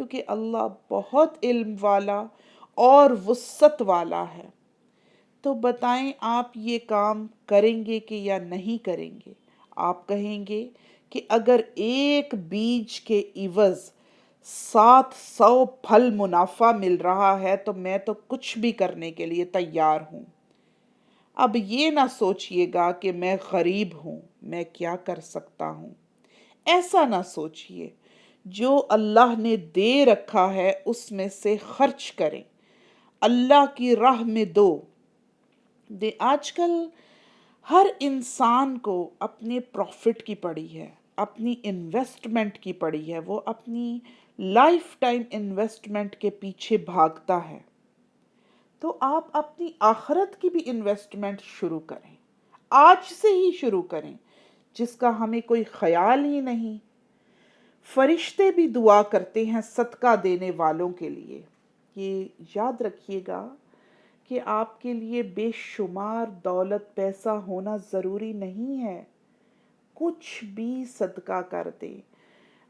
کیونکہ اللہ بہت علم والا اور وسعت والا ہے۔ تو بتائیں آپ یہ کام کریں گے کہ یا نہیں کریں گے؟ آپ کہیں گے کہ اگر ایک بیج کے عوض 700 پھل منافع مل رہا ہے تو میں تو کچھ بھی کرنے کے لیے تیار ہوں۔ اب یہ نہ سوچئے گا کہ میں غریب ہوں، میں کیا کر سکتا ہوں۔ ایسا نہ سوچئے، جو اللہ نے دے رکھا ہے اس میں سے خرچ کریں، اللہ کی راہ میں دو۔ آج کل ہر انسان کو اپنے پروفٹ کی پڑی ہے، اپنی انویسٹمنٹ کی پڑی ہے، وہ اپنی لائف ٹائم انویسٹمنٹ کے پیچھے بھاگتا ہے۔ تو آپ اپنی آخرت کی بھی انویسٹمنٹ شروع کریں، آج سے ہی شروع کریں، جس کا ہمیں کوئی خیال ہی نہیں۔ فرشتے بھی دعا کرتے ہیں صدقہ دینے والوں کے لیے۔ یہ یاد رکھیے گا کہ آپ کے لیے بے شمار دولت پیسہ ہونا ضروری نہیں ہے، کچھ بھی صدقہ کر دیں۔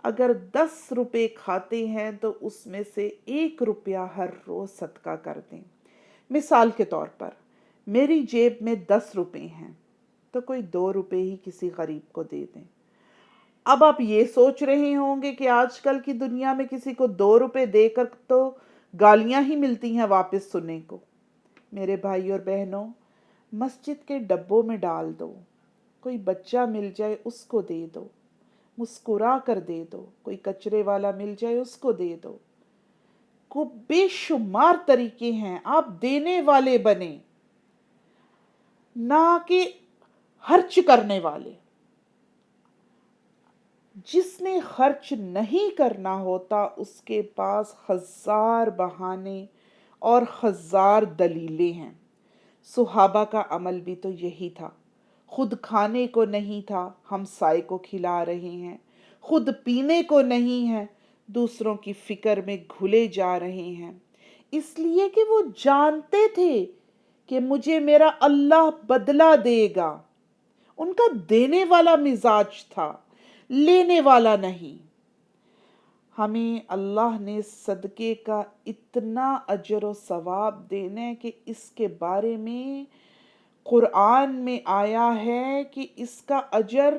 اگر 10 روپے کھاتے ہیں تو اس میں سے 1 روپیہ ہر روز صدقہ کر دیں۔ مثال کے طور پر میری جیب میں 10 روپے ہیں تو کوئی 2 روپے ہی کسی غریب کو دے دیں۔ اب آپ یہ سوچ رہے ہوں گے کہ آج کل کی دنیا میں کسی کو 2 روپے دے کر تو گالیاں ہی ملتی ہیں واپس سننے کو۔ میرے بھائی اور بہنوں، مسجد کے ڈبوں میں ڈال دو، کوئی بچہ مل جائے اس کو دے دو، مسکرا کر دے دو، کوئی کچرے والا مل جائے اس کو دے دو۔ کو بے شمار طریقے ہیں، آپ دینے والے بنیں، نہ کہ خرچ کرنے والے۔ جس نے خرچ نہیں کرنا ہوتا اس کے پاس 1000 بہانے اور 1000 دلیلیں ہیں۔ صحابہ کا عمل بھی تو یہی تھا، خود کھانے کو نہیں تھا، ہمسائے کو کھلا رہے ہیں، خود پینے کو نہیں ہے، دوسروں کی فکر میں گھلے جا رہے ہیں، اس لیے کہ وہ جانتے تھے کہ مجھے میرا اللہ بدلہ دے گا۔ ان کا دینے والا مزاج تھا، لینے والا نہیں۔ ہمیں اللہ نے صدقے کا اتنا اجر و ثواب دینا ہے کہ اس کے بارے میں قرآن میں آیا ہے کہ اس کا اجر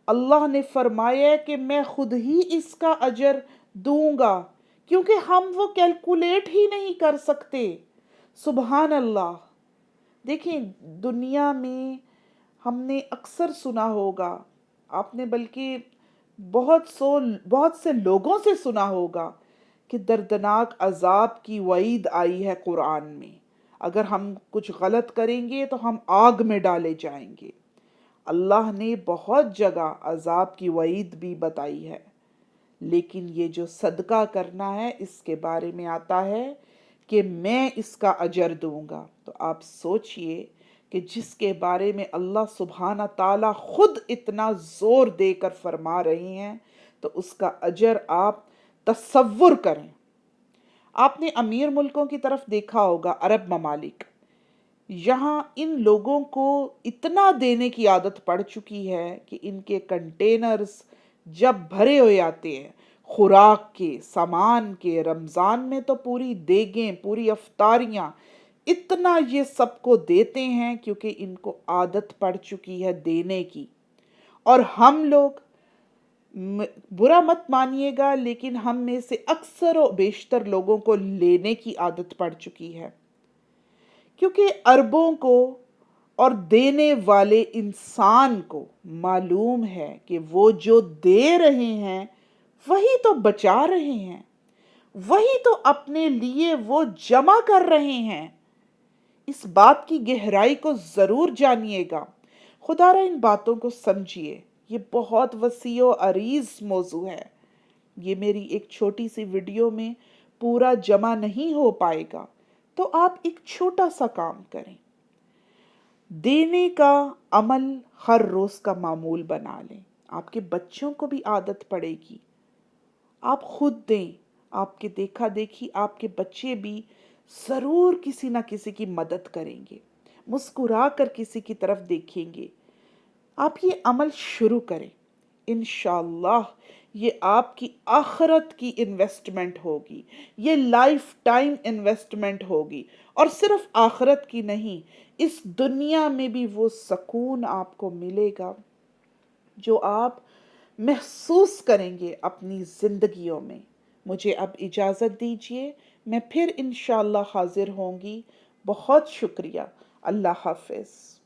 اللہ نے فرمایا ہے کہ میں خود ہی اس کا اجر دوں گا، کیونکہ ہم وہ کیلکولیٹ ہی نہیں کر سکتے۔ سبحان اللہ۔ دیکھیں، دنیا میں ہم نے اکثر سنا ہوگا، آپ نے بلکہ بہت سے لوگوں سے سنا ہوگا کہ دردناک عذاب کی وعید آئی ہے قرآن میں، اگر ہم کچھ غلط کریں گے تو ہم آگ میں ڈالے جائیں گے۔ اللہ نے بہت جگہ عذاب کی وعید بھی بتائی ہے، لیکن یہ جو صدقہ کرنا ہے اس کے بارے میں آتا ہے کہ میں اس کا اجر دوں گا۔ تو آپ سوچئے کہ جس کے بارے میں اللہ سبحانہ تعالیٰ خود اتنا زور دے کر فرما رہے ہیں تو اس کا اجر آپ تصور کریں۔ آپ نے امیر ملکوں کی طرف دیکھا ہوگا، عرب ممالک، یہاں ان لوگوں کو اتنا دینے کی عادت پڑ چکی ہے کہ ان کے کنٹینرز جب بھرے ہوئے آتے ہیں خوراک کے، سامان کے، رمضان میں تو پوری دیگیں، پوری افطاریاں، اتنا یہ سب کو دیتے ہیں کیونکہ ان کو عادت پڑ چکی ہے دینے کی۔ اور ہم لوگ، برا مت مانیے گا لیکن ہم میں سے اکثر و بیشتر لوگوں کو لینے کی عادت پڑ چکی ہے، کیونکہ عربوں کو اور دینے والے انسان کو معلوم ہے کہ وہ جو دے رہے ہیں وہی تو بچا رہے ہیں، وہی تو اپنے لیے وہ جمع کر رہے ہیں۔ اس بات کی گہرائی کو ضرور جانیے گا، خدا را ان باتوں کو سمجھیے۔ یہ بہت وسیع و عریض موضوع ہے، یہ میری ایک چھوٹی سی ویڈیو میں پورا جمع نہیں ہو پائے گا، تو آپ ایک چھوٹا سا کام کریں، دینے کا عمل ہر روز کا معمول بنا لیں۔ آپ کے بچوں کو بھی عادت پڑے گی، آپ خود دیں، آپ کے دیکھا دیکھی آپ کے بچے بھی ضرور کسی نہ کسی کی مدد کریں گے، مسکرا کر کسی کی طرف دیکھیں گے۔ آپ یہ عمل شروع کریں، انشاءاللہ یہ آپ کی آخرت کی انویسٹمنٹ ہوگی، یہ لائف ٹائم انویسٹمنٹ ہوگی، اور صرف آخرت کی نہیں، اس دنیا میں بھی وہ سکون آپ کو ملے گا جو آپ محسوس کریں گے اپنی زندگیوں میں۔ مجھے اب اجازت دیجیے، میں پھر انشاءاللہ حاضر ہوں گی۔ بہت شکریہ۔ اللہ حافظ۔